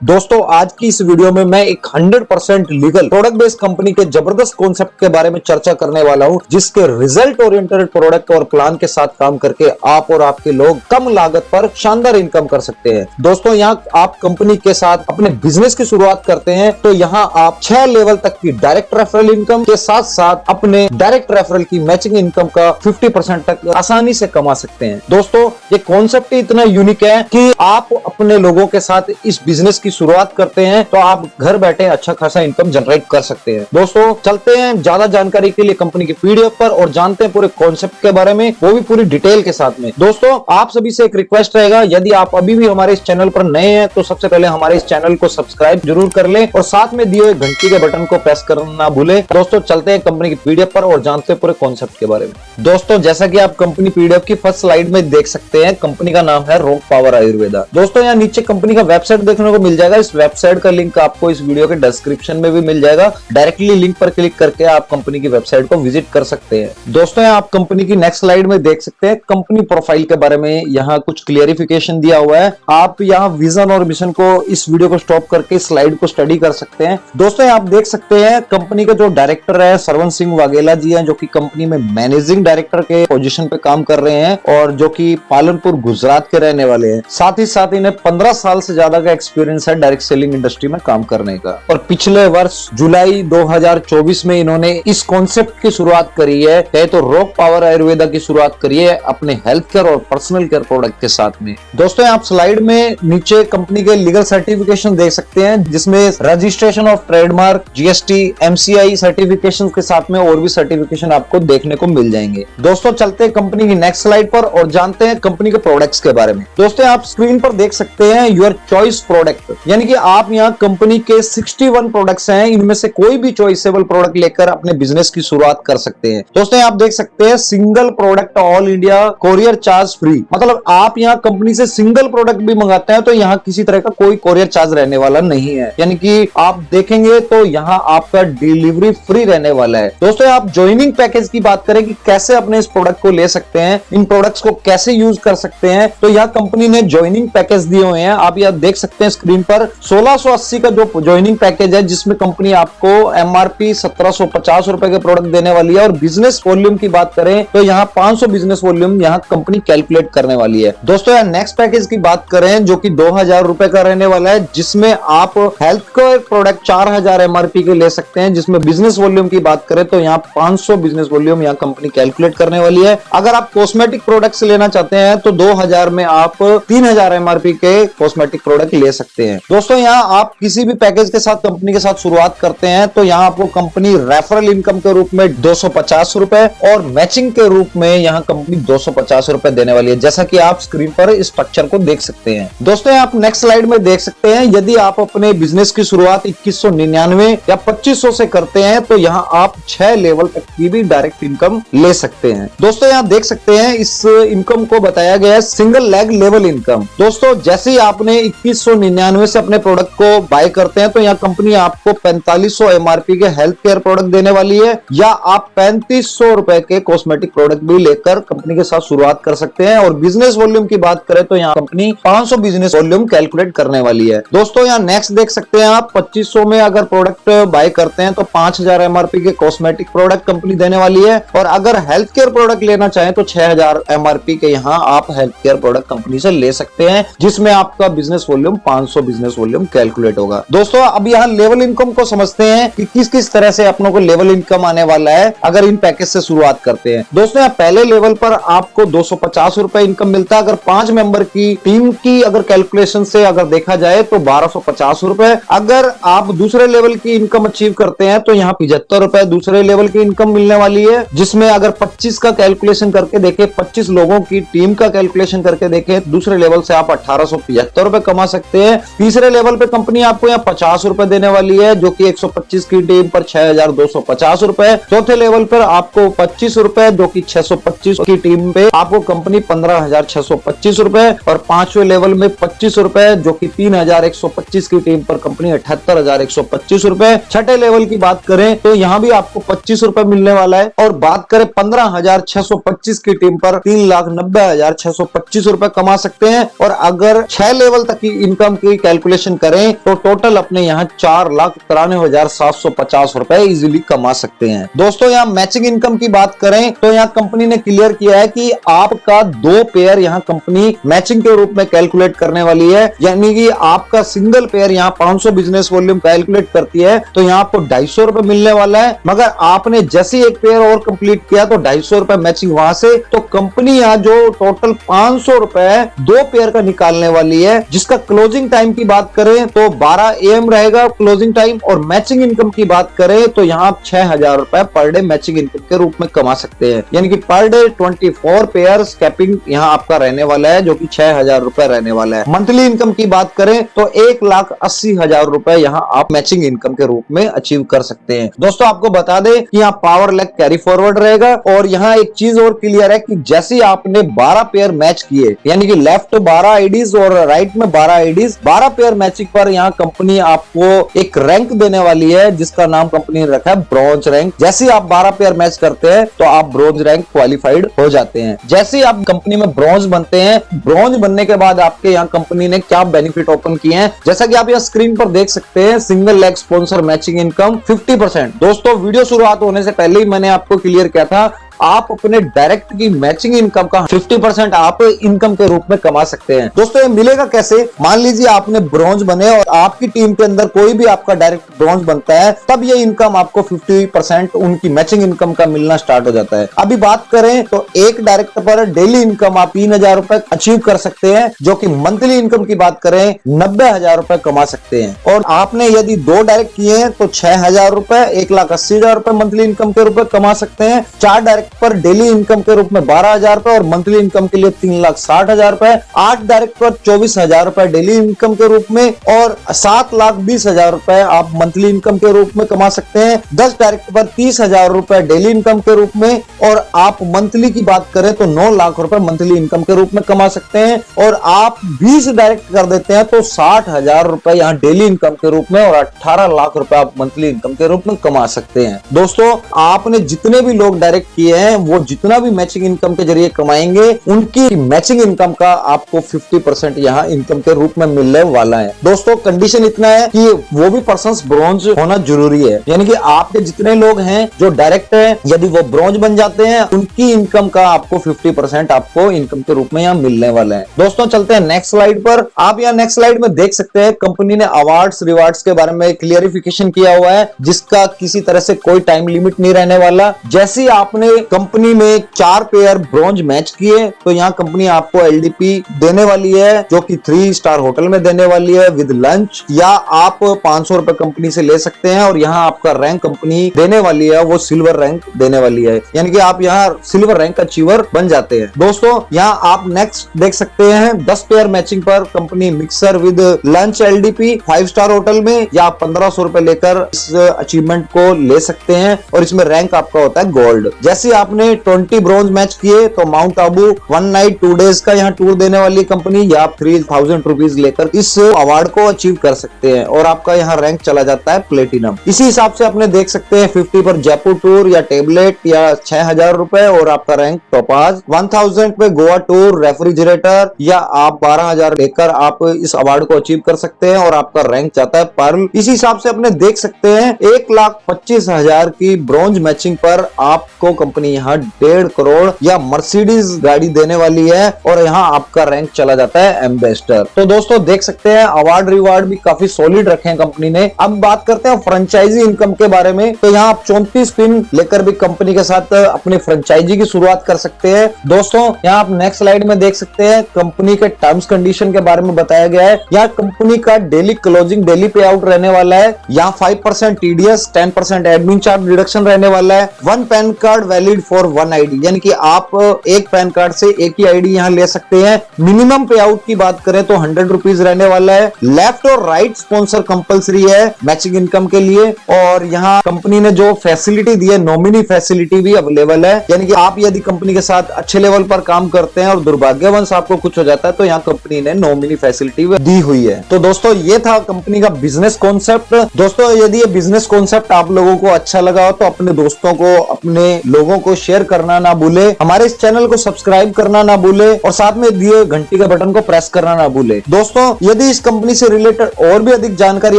दोस्तों आज की इस वीडियो में मैं एक 100% लीगल प्रोडक्ट बेस्ड कंपनी के जबरदस्त कॉन्सेप्ट के बारे में चर्चा करने वाला हूं, जिसके रिजल्ट ओरिएंटेड प्रोडक्ट और प्लान के साथ काम करके आप और आपके लोग कम लागत पर शानदार इनकम कर सकते हैं। दोस्तों यहाँ आप कंपनी के साथ अपने बिजनेस की शुरुआत करते हैं तो यहाँ आप 6 लेवल तक की डायरेक्ट रेफरल इनकम के साथ साथ अपने डायरेक्ट रेफरल की मैचिंग इनकम का 50% तक आसानी से कमा सकते हैं। दोस्तों ये कॉन्सेप्ट इतना यूनिक है कि आप अपने लोगों के साथ इस बिजनेस की शुरुआत करते हैं तो आप घर बैठे अच्छा खासा इनकम जनरेट कर सकते हैं। दोस्तों चलते हैं ज्यादा जानकारी के लिए कंपनी की पीडीएफ पर और जानते हैं पूरे कॉन्सेप्ट के बारे में, वो भी पूरी डिटेल के साथ में। दोस्तों आप सभी से एक रिक्वेस्ट रहेगा, यदि आप अभी भी हमारे इस चैनल पर नए हैं तो सबसे पहले हमारे इस चैनल को सब्सक्राइब जरूर कर लें और साथ में दिए हुए घंटी के बटन को प्रेस करना ना भूलें। दोस्तों चलते हैं कंपनी की पीडीएफ पर और जानते हैं पूरे कॉन्सेप्ट के बारे में। दोस्तों जैसा कि आप कंपनी पीडीएफ की फर्स्ट स्लाइड में देख सकते हैं, कंपनी का नाम है रॉक पावर आयुर्वेदा। दोस्तों यहाँ नीचे कंपनी का वेबसाइट देखने को मिल जाएगा। इस वेबसाइट का लिंक आपको इस वीडियो के डिस्क्रिप्शन में भी मिल जाएगा। डायरेक्टली लिंक पर क्लिक करके आप कंपनी की वेबसाइट को विजिट कर सकते हैं। दोस्तों आप कंपनी की नेक्स्ट स्लाइड में देख सकते हैं कंपनी प्रोफाइल के बारे में, यहाँ कुछ क्लियरिफिकेशन दिया हुआ है। आप यहाँ विजन और मिशन को इस वीडियो को स्टॉप करके स्लाइड को स्टडी कर सकते हैं। दोस्तों आप देख सकते हैं कंपनी के जो डायरेक्टर है सरवन सिंह वाघेला जी हैं, जो कि कंपनी में मैनेजिंग डायरेक्टर के पोजीशन पे काम कर रहे हैं और जो कि पालनपुर गुजरात के रहने वाले हैं। साथ ही साथ इन्हें 15 साल से ज्यादा का एक्सपीरियंस है डायरेक्ट सेलिंग इंडस्ट्री में काम करने का। और पिछले वर्ष जुलाई 2024 में इन्होंने इस कॉन्सेप्ट की शुरुआत करी है, तो रॉक पावर आयुर्वेदा की शुरुआत करी है अपने हेल्थ केयर और पर्सनल केयर प्रोडक्ट के साथ में। दोस्तों आप स्लाइड में नीचे कंपनी के लीगल सर्टिफिकेशन देख सकते हैं, जिसमें registration of trademark, GST, MCI certification के साथ में और भी सर्टिफिकेशन आपको देखने को मिल जाएंगे। दोस्तों चलते हैं कंपनी की नेक्स्ट स्लाइड पर और जानते हैं कंपनी के प्रोडक्ट्स के बारे में। दोस्तों आप स्क्रीन पर देख सकते हैं योर चॉइस प्रोडक्ट, यानी कि आप यहाँ कंपनी के 61 प्रोडक्ट्स हैं, इनमें से कोई भी चॉइसेबल प्रोडक्ट लेकर अपने बिजनेस की शुरुआत कर सकते हैं। दोस्तों आप देख सकते हैं single product all India courier charge free, मतलब आप यहाँ कंपनी से सिंगल प्रोडक्ट भी मंगाते हैं तो यहाँ किसी तरह का कोई कोरियर चार्ज रहने वाला नहीं है, यानी कि आप देखेंगे तो यहाँ आपका डिलीवरी फ्री रहने वाला है। दोस्तों आप ज्वाइनिंग पैकेज की बात करें कि कैसे अपने इस प्रोडक्ट को ले सकते हैं, इन प्रोडक्ट्स को कैसे यूज कर सकते हैं, तो यहाँ कंपनी ने ज्वाइनिंग पैकेज दिए हुए हैं। आप यहाँ देख सकते हैं स्क्रीन पर 1680 का जो ज्वाइनिंग पैकेज है, जिसमें कंपनी आपको एमआरपी 1750 रुपए के प्रोडक्ट देने वाली है। और बिजनेस वॉल्यूम की बात करें तो यहाँ 500 बिजनेस वॉल्यूम यहाँ कंपनी कैलकुलेट करने वाली है। दोस्तों यहाँ नेक्स्ट पैकेज की बात करें जो कि 2000 रुपए का रहने वाला है, जिसमें आप हेल्थ केयर प्रोडक्ट 4000 एमआरपी के ले सकते हैं, जिसमें बिजनेस वॉल्यूम की बात करें तो यहाँ 500 बिजनेस वॉल्यूम यहाँ कंपनी कैलकुलेट करने वाली है। अगर आप कॉस्मेटिक प्रोडक्ट्स लेना चाहते हैं तो 2000 में आप 3000 एमआरपी के कॉस्मेटिक प्रोडक्ट ले सकते हैं। दोस्तों यहाँ आप किसी भी पैकेज के साथ कंपनी के साथ शुरुआत करते हैं तो यहाँ आपको कंपनी रेफरल इनकम के रूप में 250 रुपए और मैचिंग के रूप में यहाँ कंपनी 250 रुपए देने वाली है, जैसा कि आप स्क्रीन पर इस स्ट्रक्चर को देख सकते हैं। दोस्तों आप नेक्स्ट स्लाइड में देख सकते हैं, यदि आप अपने बिजनेस की शुरुआत 2199 या 2500 से करते हैं तो यहाँ आप 6 लेवल तक की भी डायरेक्ट इनकम ले सकते हैं। दोस्तों यहाँ देख सकते हैं इस इनकम को बताया गया है सिंगल लेग लेवल इनकम। दोस्तों जैसे ही आपने 2199 से अपने प्रोडक्ट को बाय करते हैं तो यहाँ कंपनी आपको 4500 एमआरपी के हेल्थ केयर प्रोडक्ट देने वाली है, या आप 3500 रुपए के कॉस्मेटिक प्रोडक्ट भी लेकर कंपनी के साथ शुरुआत कर सकते हैं। और बिजनेस वॉल्यूम की बात करें तो यहाँ कंपनी 500 बिजनेस वॉल्यूम कैलकुलेट करने वाली है। दोस्तों यहाँ नेक्स्ट देख सकते हैं आप 2500 में अगर प्रोडक्ट बाय करते हैं तो 5000 एमआरपी के कॉस्मेटिक प्रोडक्ट कंपनी देने वाली है, और अगर हेल्थ केयर प्रोडक्ट लेना चाहें तो 6000 एमआरपी के यहाँ आप हेल्थ केयर प्रोडक्ट कंपनी से ले सकते हैं, जिसमें आपका business volume 500 business volume calculate होगा। दोस्तों अब यहाँ लेवल इनकम को समझते हैं कि किस किस तरह से अपनों को लेवल इनकम आने वाला है अगर इन पैकेज से शुरुआत करते हैं। दोस्तों यहाँ पहले लेवल पर आपको 250 रुपए इनकम मिलता है। अगर 5 मेंबर की टीम की अगर कैलकुलेशन से अगर देखा जाए तो 1250 रुपए। अगर आप दूसरे लेवल की इनकम अचीव करते हैं तो यहाँ 75 रुपए दूसरे लेवल की इनकम मिलने वाली है, जिसमें अगर 25 का कैलकुलेशन करके देखे, 25 लोगों की टीम का कैलकुलेशन करके देखे, दूसरे लेवल से आप 1875 रुपए कमा सकते हैं। तीसरे लेवल पे कंपनी आपको यहाँ 50 रुपए देने वाली है, जो कि 125 की टीम पर 6250 रुपए। चौथे लेवल पर आपको 25 रुपए, जो कि 625 की टीम पे आपको कंपनी 15625 रुपए, और पांचवें लेवल में 25 रुपए, जो कि 3125 की टीम पर कंपनी 78125 रुपए। छठे लेवल की बात करें तो यहाँ भी आपको 25 रुपए मिलने वाला है, और बात करें 15625 की टीम पर 3,90,625 रुपए कमा सकते हैं। और अगर 6 लेवल तक की इनकम की कैलकुलेशन करें तो टोटल अपने यहाँ 4,93,750 रुपए इजीली कमा सकते हैं। दोस्तों यहाँ मैचिंग इनकम की बात करें तो यहाँ कंपनी ने क्लियर किया है कि आपका 2 पेयर यहाँ कंपनी मैचिंग के रूप में कैलकुलेट करने वाली है, यानी कि आपका सिंगल पेयर यहाँ 500 बिजनेस वॉल्यूम कैलकुलेट करती है तो यहाँ आपको 250 रुपए मिलने वाला है। मगर आपने जैसे एक पेयर और कंप्लीट किया तो 250 रुपए मैचिंग वहां से, तो कंपनी यहाँ जो टोटल 500 रुपए 2 पेयर का निकालने वाली है, जिसका क्लोजिंग टाइम की बात करें तो 12 AM रहेगा क्लोजिंग टाइम। और मैचिंग इनकम की बात करें तो यहाँ आप 6,000 रुपए पर डे मैचिंग इनकम के रूप में कमा सकते हैं, यानी कि पर डे 24 पेयर कैपिंग यहाँ आपका रहने वाला है, जो कि 6,000 रुपए रहने वाला है। मंथली इनकम की बात करें तो 1,80,000 रुपए यहाँ आप मैचिंग इनकम के रूप में अचीव कर सकते हैं। दोस्तों आपको बता दें कि यहाँ पावर लेग कैरी फॉरवर्ड रहेगा। और यहाँ एक चीज और क्लियर है कि जैसे आपने 12 पेयर मैच किए, यानी कि लेफ्ट 12 आईडीज और राइट में 12 आईडीज, 12 पेयर मैचिंग पर यहाँ कंपनी आपको एक रैंक देने वाली है, जिसका नाम कंपनी ने रखा है ब्रॉन्ज रैंक। जैसे आप 12 पेयर मैच करते हैं तो आप ब्रॉन्ज रैंक क्वालिफाइड हो जाते हैं। जैसे ही आप कंपनी में ब्रॉन्ज बनते हैं, ब्रॉन्ज बनने के बाद आपके यहाँ कंपनी ने क्या बेनिफिट ओपन किए हैं, जैसा कि आप यहाँ स्क्रीन पर देख सकते हैं, single leg sponsor matching income 50%। दोस्तों वीडियो शुरुआत होने से पहले ही मैंने आपको क्लियर किया था, आप अपने डायरेक्ट की मैचिंग इनकम का 50% आप इनकम के रूप में कमा सकते हैं। दोस्तों ये मिलेगा कैसे? मान लीजिए आपने ब्रॉन्ज बने और आपकी टीम के अंदर कोई भी आपका डायरेक्ट ब्रॉन्ज बनता है, तब ये इनकम आपको 50% उनकी मैचिंग इनकम का मिलना स्टार्ट हो जाता है। अभी बात करें तो एक डायरेक्ट पर डेली इनकम आप 3,000 रुपए अचीव कर सकते हैं, जो कि मंथली इनकम की बात करें 90,000 रुपए कमा सकते हैं। और आपने यदि 2 डायरेक्ट किए हैं तो 6,000 रुपए 1,80,000 रुपए मंथली इनकम के रूप में कमा सकते हैं। 4 डायरेक्ट पर डेली इनकम के रूप में 12,000 रुपए और मंथली इनकम के लिए 3,60,000 रुपए। 8 डायरेक्ट पर 24,000 रुपए डेली इनकम के रूप में और 7,20,000 रुपए आप मंथली इनकम के रूप में कमा सकते हैं। 10 डायरेक्ट पर 30,000 रुपए डेली इनकम के रूप में और आप मंथली की बात करें तो 9 लाख रुपए मंथली इनकम के रूप में कमा सकते हैं। और आप 20 डायरेक्ट कर देते हैं तो 60,000 रुपए यहाँ डेली इनकम के रूप में और 18 लाख रुपए आप मंथली इनकम के रूप में कमा सकते हैं। दोस्तों आपने जितने भी लोग डायरेक्ट किए हैं वो जितना भी मैचिंग इनकम के जरिए कमाएंगे, उनकी मैचिंग इनकम का आपको 50% यहाँ इनकम के रूप में मिलने वाला है। दोस्तों कंडीशन इतना है कि वो भी पर्सन्स ब्रॉन्ज होना जरूरी है, यानी कि आपके जितने लोग हैं जो डायरेक्ट है, यदि वो ब्रॉन्ज बन जाते हैं, उनकी इनकम का आपको 50% आपको इनकम के रूप में यहाँ मिलने वाला है। दोस्तों चलते हैं नेक्स्ट स्लाइड पर। आप यहाँ नेक्स्ट स्लाइड में देख सकते हैं कंपनी ने अवार्ड्स रिवार्ड्स के बारे में क्लियरिफिकेशन किया हुआ है, जिसका किसी तरह से कोई टाइम लिमिट नहीं रहने वाला। जैसे आपने कंपनी में 4 पेयर ब्रॉन्ज मैच किए तो यहाँ कंपनी आपको LDP देने वाली है, जो कि 3 स्टार होटल में देने वाली है विद लंच, या आप 500 रुपए कंपनी से ले सकते हैं और यहाँ आपका रैंक कंपनी देने वाली है, वो सिल्वर रैंक देने वाली है, यानी कि आप यहाँ सिल्वर रैंक अचीवर बन जाते हैं। दोस्तों यहाँ आप नेक्स्ट देख सकते हैं 10 पेयर मैचिंग पर company mixer with lunch LDP 5 star hotel में, या आप 1,500 रुपए लेकर इस अचीवमेंट को ले सकते हैं और इसमें रैंक आपका होता है गोल्ड। जैसे आपने 20 ब्रॉन्ज मैच किए तो माउंट आबू 1 नाइट 2 डेज का यहाँ टूर देने वाली कंपनी, या आप 3,000 रुपीज लेकर इस अवार्ड को अचीव कर सकते हैं और आपका यहाँ रैंक चला जाता है प्लेटिनम। इसी हिसाब से अपने देख सकते हैं 50 पर जयपुर टूर या टेबलेट या 6,000 रुपए और आपका रैंक टॉपाज। 1,000 पे गोवा टूर रेफ्रिजरेटर, या आप 12,000 लेकर आप इस अवार्ड को अचीव कर सकते हैं और आपका रैंक जाता है पर्ल। इसी हिसाब से अपने देख सकते हैं 1,25,000 की ब्रॉन्ज मैचिंग पर आपको कंपनी यहाँ 1.5 करोड़ या मर्सिडीज गाड़ी देने वाली है और यहाँ आपका रैंक चला जाता है एम्बेसडर। तो दोस्तों देख सकते हैं अवार्ड रिवार्ड भी काफी सॉलिड रखे हैं कंपनी ने। अब बात करते हैं फ्रेंचाइजी इनकम के बारे में। तो यहाँ आप 34 पिन लेकर भी कंपनी के साथ अपनी फ्रेंचाइजी की शुरुआत कर सकते हैं। दोस्तों यहाँ आप नेक्स्ट स्लाइड में देख सकते हैं कंपनी के टर्म्स कंडीशन के बारे में बताया गया है। यहाँ कंपनी का डेली क्लोजिंग डेली पे आउट रहने वाला है। यहाँ 5% TDS 10% एडमिन चार्ज रिडक्शन रहने वाला है। 1 pan card valid for 1 ID, यानी कि आप एक पैन कार्ड से एक ही ID यहाँ ले सकते हैं। मिनिमम पे आउट की बात करें तो 100 रुपीज रहने वाला है। लेफ्ट और राइट स्पॉन्सर कंपलसरी है मैचिंग इनकम के लिए। और यहाँ कंपनी ने जो फैसिलिटी दी है, नॉमिनी फैसिलिटी भी अवेलेबल है, यानी कि आप यदि कंपनी के साथ अच्छे लेवल पर काम करते हैं और दुर्भाग्यवश आपको कुछ हो जाता है तो यहाँ कंपनी ने नॉमिनी फैसिलिटी दी हुई है। तो दोस्तों ये था कंपनी का बिजनेस कॉन्सेप्ट। दोस्तों यदि ये बिजनेस कॉन्सेप्ट आप लोगों को अच्छा लगा हो तो अपने दोस्तों को, अपने लोगों को शेयर करना ना भूले, हमारे इस चैनल को सब्सक्राइब करना ना भूले और साथ में दिए घंटी के बटन को प्रेस करना ना भूले। दोस्तों, यदि इस कंपनी से रिलेटेड और भी अधिक जानकारी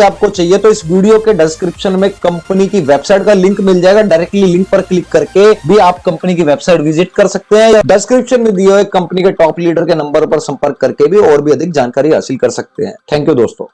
आपको चाहिए तो इस वीडियो के डिस्क्रिप्शन में कंपनी की वेबसाइट का लिंक मिल जाएगा। डायरेक्टली लिंक पर क्लिक करके भी आप कंपनी की वेबसाइट विजिट कर सकते हैं या डिस्क्रिप्शन में दिए हुए कंपनी के टॉप लीडर के नंबर पर संपर्क करके भी और भी अधिक जानकारी हासिल कर सकते हैं। थैंक यू दोस्तों।